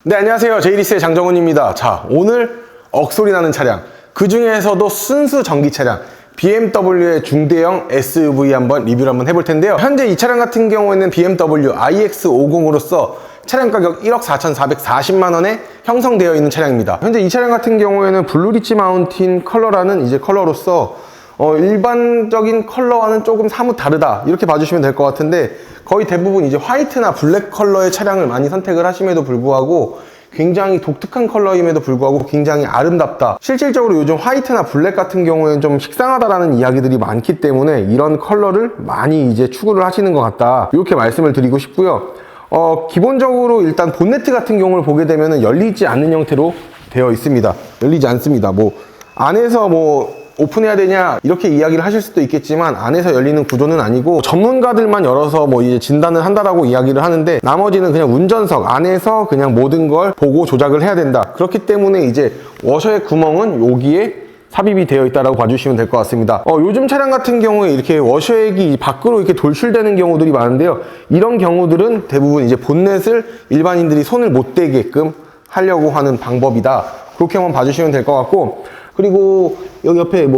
네, 안녕하세요. 제이리스의 장정훈입니다. 자, 오늘 억소리 나는 차량, 그 중에서도 순수 전기 차량 BMW의 중대형 SUV 한번 리뷰를 한번 해볼 텐데요. 현재 이 차량 같은 경우에는 BMW iX50으로서 차량 가격 1억 4,440만 원에 형성되어 있는 차량입니다. 현재 이 차량 같은 경우에는 블루리치 마운틴 컬러라는 이제 컬러로서 일반적인 컬러와는 조금 사뭇 다르다, 이렇게 봐주시면 될 것 같은데, 거의 대부분 이제 화이트나 블랙 컬러의 차량을 많이 선택을 하심에도 불구하고 굉장히 독특한 컬러임에도 불구하고 굉장히 아름답다. 실질적으로 요즘 화이트나 블랙 같은 경우에는 좀 식상하다라는 이야기들이 많기 때문에 이런 컬러를 많이 이제 추구를 하시는 것 같다, 이렇게 말씀을 드리고 싶고요. 기본적으로 일단 본네트 같은 경우를 보게 되면 열리지 않는 형태로 되어 있습니다. 열리지 않습니다. 안에서 오픈해야 되냐, 이렇게 이야기를 하실 수도 있겠지만 안에서 열리는 구조는 아니고 전문가들만 열어서 이제 진단을 한다라고 이야기를 하는데, 나머지는 그냥 운전석 안에서 그냥 모든 걸 보고 조작을 해야 된다. 그렇기 때문에 이제 워셔의 구멍은 여기에 삽입이 되어 있다라고 봐주시면 될 것 같습니다. 요즘 차량 같은 경우에 이렇게 워셔액이 밖으로 이렇게 돌출되는 경우들이 많은데요. 이런 경우들은 대부분 이제 본넷을 일반인들이 손을 못 대게끔 하려고 하는 방법이다, 그렇게 한번 봐주시면 될 것 같고, 그리고 여기 옆에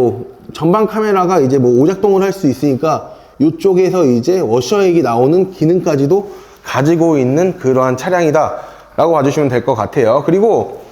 전방 카메라가 이제 오작동을 할 수 있으니까 이쪽에서 이제 워셔액이 나오는 기능까지도 가지고 있는 그러한 차량이다 라고 봐주시면 될 것 같아요. 그리고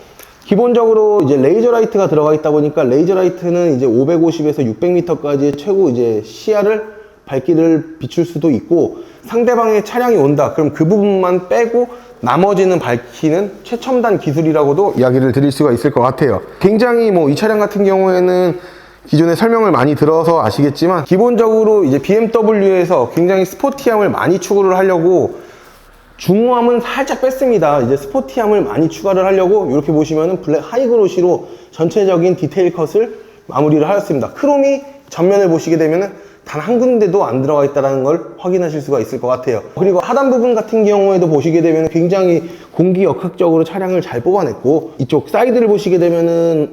기본적으로 이제 레이저 라이트가 들어가 있다 보니까, 레이저 라이트는 이제 550에서 600m까지의 최고 이제 시야를 밝기를 비출 수도 있고, 상대방의 차량이 온다 그럼 그 부분만 빼고 나머지는 밝히는 최첨단 기술이라고도 이야기를 드릴 수가 있을 것 같아요. 굉장히 이 차량 같은 경우에는 기존에 설명을 많이 들어서 아시겠지만, 기본적으로 이제 BMW에서 굉장히 스포티함을 많이 추구를 하려고 중후함은 살짝 뺐습니다. 이제 스포티함을 많이 추가를 하려고 이렇게 보시면은 블랙 하이그로시로 전체적인 디테일 컷을 마무리를 하였습니다. 크롬이 전면을 보시게 되면은 단 한 군데도 안 들어가 있다는 걸 확인하실 수가 있을 것 같아요. 그리고 하단 부분 같은 경우에도 보시게 되면 굉장히 공기역학적으로 차량을 잘 뽑아냈고, 이쪽 사이드를 보시게 되면은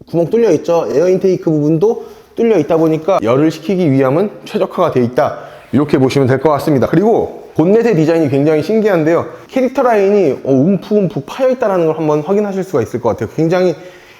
구멍 뚫려 있죠. 에어 인테이크 부분도 뚫려 있다 보니까 열을 식히기 위함은 최적화가 되어 있다, 이렇게 보시면 될 것 같습니다. 그리고 본넷의 디자인이 굉장히 신기한데요. 캐릭터 라인이 움푹움푹 파여 있다는 걸 한번 확인하실 수가 있을 것 같아요. 굉장히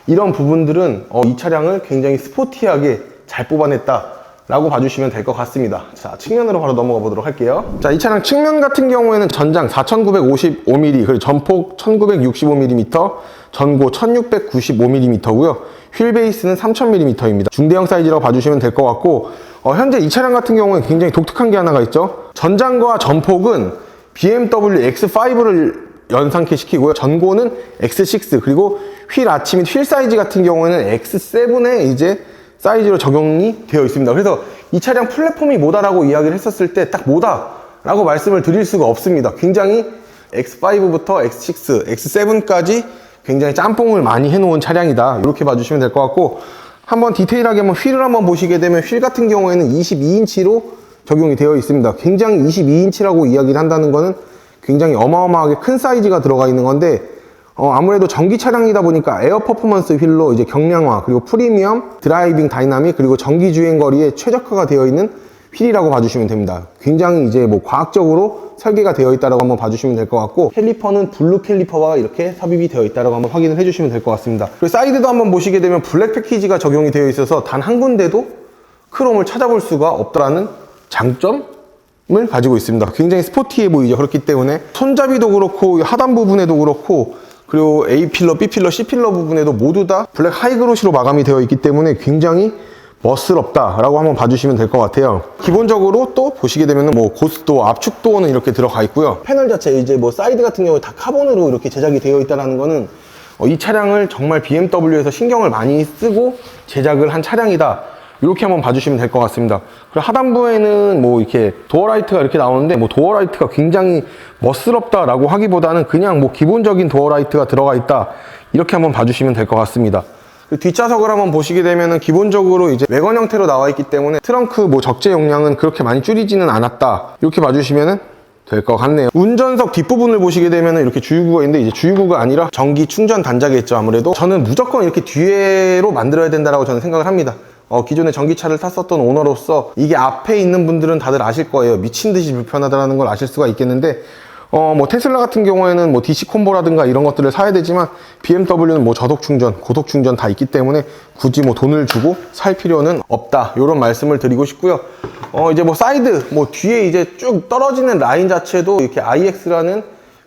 이런 부분들은 이 차량을 굉장히 스포티하게 잘 뽑아냈다 라고 봐주시면 될 것 같습니다. 자, 측면으로 바로 넘어가 보도록 할게요. 자, 이 차량 측면 같은 경우에는 전장 4955mm, 그리고 전폭 1965mm, 전고 1695mm고요. 휠 베이스는 3000mm입니다. 중대형 사이즈라고 봐주시면 될 것 같고, 현재 이 차량 같은 경우는 굉장히 독특한 게 하나가 있죠. 전장과 전폭은 BMW X5를 연상케 시키고요. 전고는 X6, 그리고 휠 아치 및 휠 사이즈 같은 경우에는 X7에 이제 사이즈로 적용이 되어 있습니다. 그래서 이 차량 플랫폼이 뭐다라고 이야기를 했었을 때 딱 뭐다라고 말씀을 드릴 수가 없습니다. 굉장히 X5부터 X6, X7까지 굉장히 짬뽕을 많이 해놓은 차량이다, 이렇게 봐주시면 될 것 같고, 한번 디테일하게 휠을 한번 보시게 되면 휠 같은 경우에는 22인치로 적용이 되어 있습니다. 굉장히 22인치라고 이야기를 한다는 거는 굉장히 어마어마하게 큰 사이즈가 들어가 있는 건데, 아무래도 전기 차량이다 보니까 에어 퍼포먼스 휠로 이제 경량화, 그리고 프리미엄, 드라이빙 다이나믹, 그리고 전기 주행 거리에 최적화가 되어 있는 휠이라고 봐주시면 됩니다. 굉장히 이제 과학적으로 설계가 되어 있다라고 한번 봐주시면 될 것 같고, 캘리퍼는 블루 캘리퍼와 이렇게 삽입이 되어 있다라고 한번 확인을 해주시면 될 것 같습니다. 그리고 사이드도 한번 보시게 되면 블랙 패키지가 적용이 되어 있어서 단 한 군데도 크롬을 찾아볼 수가 없다라는 장점을 가지고 있습니다. 굉장히 스포티해 보이죠. 그렇기 때문에 손잡이도 그렇고 하단 부분에도 그렇고, 그리고 A필러, B필러, C필러 부분에도 모두 다 블랙 하이그로시로 마감이 되어 있기 때문에 굉장히 멋스럽다 라고 한번 봐주시면 될 것 같아요. 기본적으로 또 보시게 되면 고스도어, 압축도어는 이렇게 들어가 있고요. 패널 자체 이제 사이드 같은 경우에 다 카본으로 이렇게 제작이 되어 있다는 거는 이 차량을 정말 BMW에서 신경을 많이 쓰고 제작을 한 차량이다, 이렇게 한번 봐주시면 될 것 같습니다. 그리고 하단부에는 이렇게 도어라이트가 이렇게 나오는데, 도어라이트가 굉장히 멋스럽다라고 하기보다는 그냥 기본적인 도어라이트가 들어가 있다, 이렇게 한번 봐주시면 될 것 같습니다. 뒷좌석을 한번 보시게 되면은 기본적으로 이제 외관 형태로 나와 있기 때문에 트렁크 적재 용량은 그렇게 많이 줄이지는 않았다, 이렇게 봐주시면은 될 것 같네요. 운전석 뒷부분을 보시게 되면은 이렇게 주유구가 있는데, 이제 주유구가 아니라 전기 충전 단자겠죠. 아무래도 저는 무조건 이렇게 뒤에로 만들어야 된다라고 저는 생각을 합니다. 기존에 전기차를 탔었던 오너로서 이게 앞에 있는 분들은 다들 아실 거예요. 미친 듯이 불편하다는 걸 아실 수가 있겠는데, 뭐 테슬라 같은 경우에는 뭐 DC 콤보라든가 이런 것들을 사야 되지만 BMW는 뭐 저속 충전, 고속 충전 다 있기 때문에 굳이 뭐 돈을 주고 살 필요는 없다. 이런 말씀을 드리고 싶고요. 이제 뭐 사이드, 뭐 뒤에 이제 쭉 떨어지는 라인 자체도 이렇게 IX라는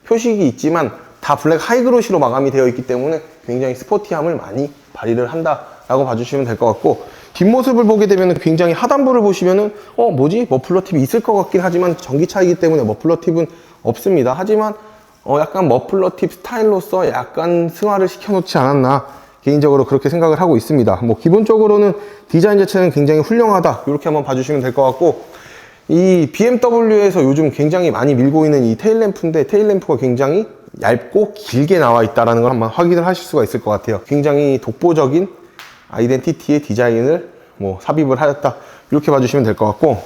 표식이 있지만 다 블랙 하이그로시로 마감이 되어 있기 때문에 굉장히 스포티함을 많이 발휘를 한다라고 봐주시면 될 것 같고, 뒷모습을 보게 되면 굉장히 하단부를 보시면은 뭐지? 머플러 팁이 있을 것 같긴 하지만 전기차이기 때문에 머플러 팁은 없습니다. 하지만 약간 머플러 팁 스타일로서 약간 승화를 시켜놓지 않았나, 개인적으로 그렇게 생각을 하고 있습니다. 뭐 기본적으로는 디자인 자체는 굉장히 훌륭하다, 이렇게 한번 봐주시면 될 것 같고, 이 BMW에서 요즘 굉장히 많이 밀고 있는 이 테일램프인데, 테일램프가 굉장히 얇고 길게 나와 있다는 걸 한번 확인을 하실 수가 있을 것 같아요. 굉장히 독보적인 아이덴티티의 디자인을 뭐 삽입을 하였다, 이렇게 봐주시면 될 것 같고,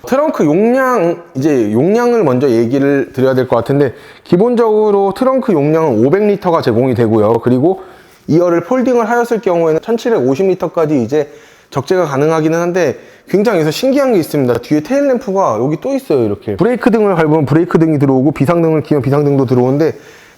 트렁크 용량, 이제 용량을 먼저 얘기를 드려야 될 것 같은데, 기본적으로 트렁크 용량은 500리터가 제공이 되고요. 그리고 2열을 폴딩을 하였을 경우에는 1750리터까지 이제 적재가 가능하기는 한데, 굉장히 여기서 신기한 게 있습니다. 뒤에 테일램프가 여기 또 있어요. 이렇게 브레이크 등을 밟으면 브레이크 등이 들어오고, 비상등을 키면 비상등도 들어오는데,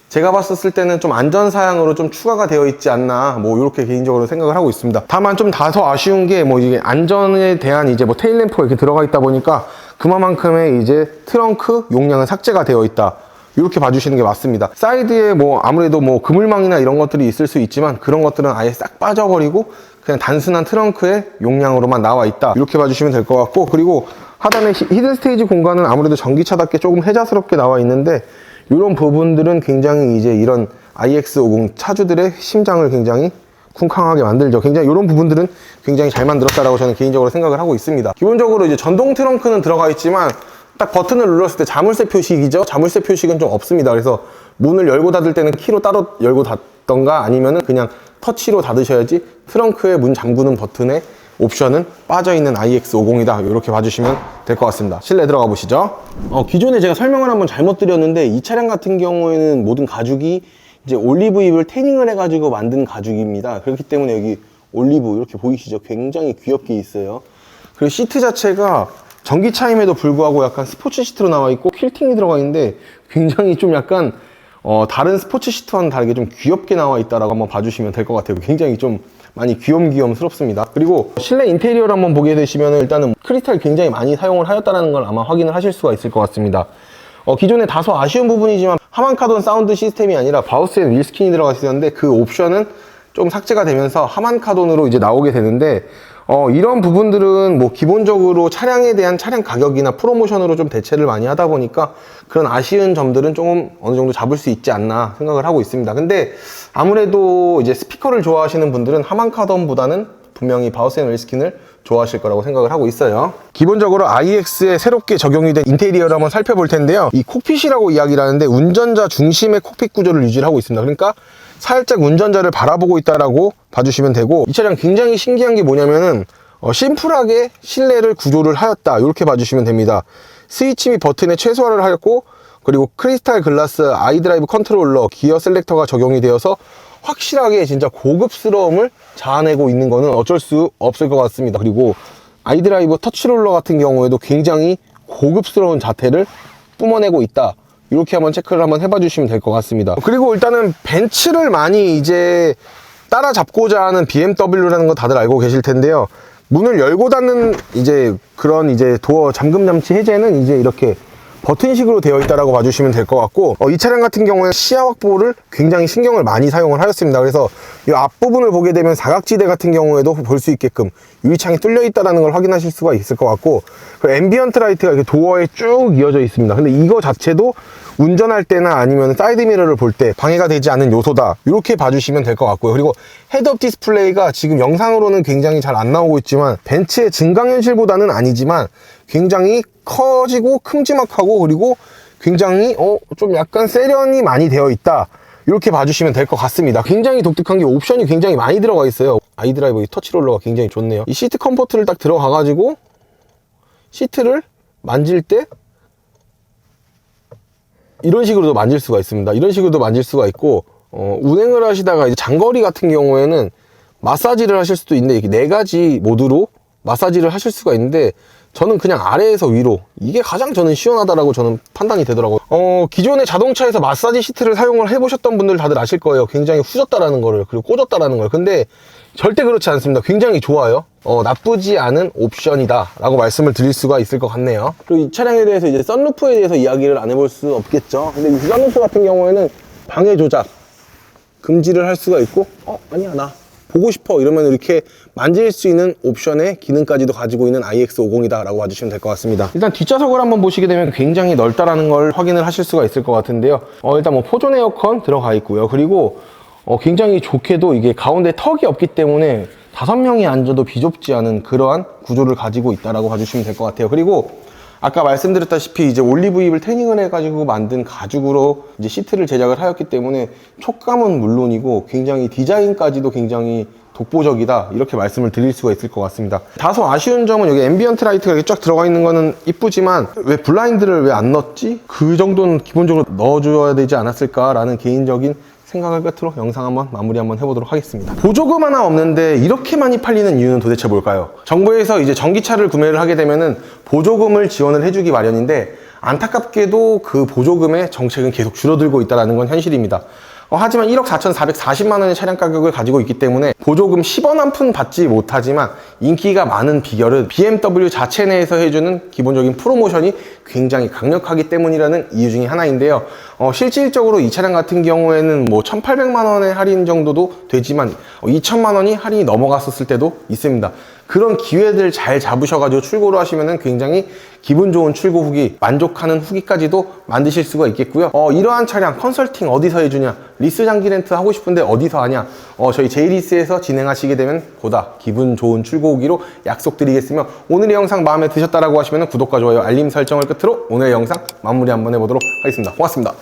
제가 봤었을 때는 좀 안전사양으로 좀 추가가 되어 있지 않나, 뭐 이렇게 개인적으로 생각을 하고 있습니다. 다만 좀 다소 아쉬운 게, 뭐 이게 안전에 대한 이제 뭐 테일램프가 이렇게 들어가 있다 보니까 그만큼의 이제 트렁크 용량은 삭제가 되어 있다, 이렇게 봐주시는 게 맞습니다. 사이드에 뭐 아무래도 뭐 그물망이나 이런 것들이 있을 수 있지만 그런 것들은 아예 싹 빠져버리고 그냥 단순한 트렁크의 용량으로만 나와 있다, 이렇게 봐주시면 될 것 같고, 그리고 하단에 히든 스테이지 공간은 아무래도 전기차답게 조금 혜자스럽게 나와 있는데, 이런 부분들은 굉장히 이제 이런 iX50 차주들의 심장을 굉장히 쿵쾅하게 만들죠. 굉장히 이런 부분들은 굉장히 잘 만들었다라고 저는 개인적으로 생각을 하고 있습니다. 기본적으로 이제 전동 트렁크는 들어가 있지만 딱 버튼을 눌렀을 때 자물쇠 표식이죠. 자물쇠 표식은 좀 없습니다. 그래서 문을 열고 닫을 때는 키로 따로 열고 닫던가 아니면은 그냥 터치로 닫으셔야지, 트렁크의 문 잠그는 버튼에 옵션은 빠져있는 iX50이다, 이렇게 봐주시면 될 것 같습니다. 실내 들어가 보시죠. 기존에 제가 설명을 한번 잘못 드렸는데, 이 차량 같은 경우에는 모든 가죽이 이제 올리브입을 태닝을 해가지고 만든 가죽입니다. 그렇기 때문에 여기 올리브 이렇게 보이시죠? 굉장히 귀엽게 있어요. 그리고 시트 자체가 전기차임에도 불구하고 약간 스포츠 시트로 나와 있고 퀼팅이 들어가 있는데, 굉장히 좀 약간 다른 스포츠 시트와는 다르게 좀 귀엽게 나와 있다라고 한번 봐주시면 될 것 같아요. 굉장히 좀 많이 귀염귀염스럽습니다. 그리고 실내 인테리어를 한번 보게 되시면 일단은 크리스탈 굉장히 많이 사용을 하였다는 걸 아마 확인을 하실 수가 있을 것 같습니다. 기존에 다소 아쉬운 부분이지만 하만카돈 사운드 시스템이 아니라 바우스 앤 윌스킨이 들어가 있었는데, 그 옵션은 좀 삭제가 되면서 하만카돈으로 이제 나오게 되는데, 이런 부분들은 뭐 기본적으로 차량에 대한 차량 가격이나 프로모션으로 좀 대체를 많이 하다 보니까 그런 아쉬운 점들은 조금 어느 정도 잡을 수 있지 않나 생각을 하고 있습니다. 근데 아무래도 이제 스피커를 좋아하시는 분들은 하만카돈보다는 분명히 바우스 앤 윌스킨을 좋아하실 거라고 생각을 하고 있어요. 기본적으로 iX에 새롭게 적용이 된 인테리어를 한번 살펴볼 텐데요. 이 콕핏이라고 이야기를 하는데, 운전자 중심의 콕핏 구조를 유지를 하고 있습니다. 그러니까 살짝 운전자를 바라보고 있다라고 봐주시면 되고, 이 차량 굉장히 신기한 게 뭐냐면은 심플하게 실내를 구조를 하였다, 이렇게 봐주시면 됩니다. 스위치 및 버튼에 최소화를 하였고, 그리고 크리스탈 글라스 아이드라이브 컨트롤러 기어 셀렉터가 적용이 되어서 확실하게 진짜 고급스러움을 자아내고 있는 거는 어쩔 수 없을 것 같습니다. 그리고 아이드라이브 터치롤러 같은 경우에도 굉장히 고급스러운 자태를 뿜어내고 있다, 이렇게 한번 체크를 한번 해봐 주시면 될 것 같습니다. 그리고 일단은 벤츠를 많이 이제 따라잡고자 하는 BMW라는 거 다들 알고 계실 텐데요. 문을 열고 닫는 이제 그런 이제 도어 잠금 장치 해제는 이제 이렇게 버튼식으로 되어 있다라고 봐주시면 될 것 같고, 이 차량 같은 경우에는 시야 확보를 굉장히 신경을 많이 사용을 하였습니다. 그래서 이 앞부분을 보게 되면 사각지대 같은 경우에도 볼 수 있게끔 유리창이 뚫려 있다는 걸 확인하실 수가 있을 것 같고, 앰비언트 라이트가 이렇게 도어에 쭉 이어져 있습니다. 근데 이거 자체도 운전할 때나 아니면 사이드미러를 볼 때 방해가 되지 않는 요소다, 이렇게 봐주시면 될 것 같고요. 그리고 헤드업 디스플레이가 지금 영상으로는 굉장히 잘 안 나오고 있지만, 벤츠의 증강현실보다는 아니지만 굉장히 커지고 큼지막하고, 그리고 굉장히 좀 약간 세련이 많이 되어 있다, 이렇게 봐주시면 될 것 같습니다. 굉장히 독특한 게 옵션이 굉장히 많이 들어가 있어요. 아이드라이브 터치롤러가 굉장히 좋네요. 이 시트 컴포트를 딱 들어가 가지고 시트를 만질 때 이런 식으로도 만질 수가 있습니다. 이런 식으로도 만질 수가 있고, 운행을 하시다가 이제 장거리 같은 경우에는 마사지를 하실 수도 있는데, 이렇게 4가지 모드로 마사지를 하실 수가 있는데, 저는 그냥 아래에서 위로 이게 가장 저는 시원하다라고 저는 판단이 되더라고요. 기존의 자동차에서 마사지 시트를 사용을 해보셨던 분들 다들 아실 거예요. 굉장히 후졌다라는 거를, 그리고 꽂았다라는 걸. 근데 절대 그렇지 않습니다. 굉장히 좋아요. 나쁘지 않은 옵션이다 라고 말씀을 드릴 수가 있을 것 같네요. 그리고 이 차량에 대해서 이제 썬루프에 대해서 이야기를 안 해볼 수 없겠죠. 근데 이 썬루프 같은 경우에는 방해 조작 금지를 할 수가 있고, 아니야 나 보고 싶어 이러면 이렇게 만질 수 있는 옵션의 기능까지도 가지고 있는 iX50이다 라고 봐주시면 될 것 같습니다. 일단 뒷좌석을 한번 보시게 되면 굉장히 넓다라는 걸 확인을 하실 수가 있을 것 같은데요. 일단 뭐 포존 에어컨 들어가 있고요. 그리고 굉장히 좋게도 이게 가운데 턱이 없기 때문에 5명이 앉아도 비좁지 않은 그러한 구조를 가지고 있다라고 봐주시면 될 것 같아요. 그리고 아까 말씀드렸다시피 이제 올리브입을 태닝을 해가지고 만든 가죽으로 이제 시트를 제작을 하였기 때문에 촉감은 물론이고 굉장히 디자인까지도 굉장히 독보적이다 이렇게 말씀을 드릴 수가 있을 것 같습니다. 다소 아쉬운 점은 여기 앰비언트 라이트가 이렇게 쫙 들어가 있는 거는 이쁘지만 왜 블라인드를 왜 안 넣었지? 그 정도는 기본적으로 넣어줘야 되지 않았을까라는 개인적인 생각을 끝으로 영상 한번 마무리 한번 해보도록 하겠습니다. 보조금 하나 없는데 이렇게 많이 팔리는 이유는 도대체 뭘까요? 정부에서 이제 전기차를 구매를 하게 되면은 보조금을 지원을 해주기 마련인데 안타깝게도 그 보조금의 정책은 계속 줄어들고 있다는 건 현실입니다. 하지만 1억 4,440만 원의 차량 가격을 가지고 있기 때문에 보조금 10원 한 푼 받지 못하지만 인기가 많은 비결은 BMW 자체 내에서 해주는 기본적인 프로모션이 굉장히 강력하기 때문이라는 이유 중에 하나인데요. 실질적으로 이 차량 같은 경우에는 뭐 1,800만 원의 할인 정도도 되지만 2,000만 원이 할인이 넘어갔었을 때도 있습니다. 그런 기회들 잘 잡으셔가지고 출고를 하시면은 굉장히 기분 좋은 출고 후기, 만족하는 후기까지도 만드실 수가 있겠고요. 이러한 차량 컨설팅 어디서 해주냐? 리스 장기 렌트 하고 싶은데 어디서 하냐? 저희 제이리스에서 진행하시게 되면 보다 기분 좋은 출고 후기로 약속드리겠으며, 오늘의 영상 마음에 드셨다라고 하시면 구독과 좋아요, 알림 설정을 끝으로 오늘의 영상 마무리 한번 해보도록 하겠습니다. 고맙습니다.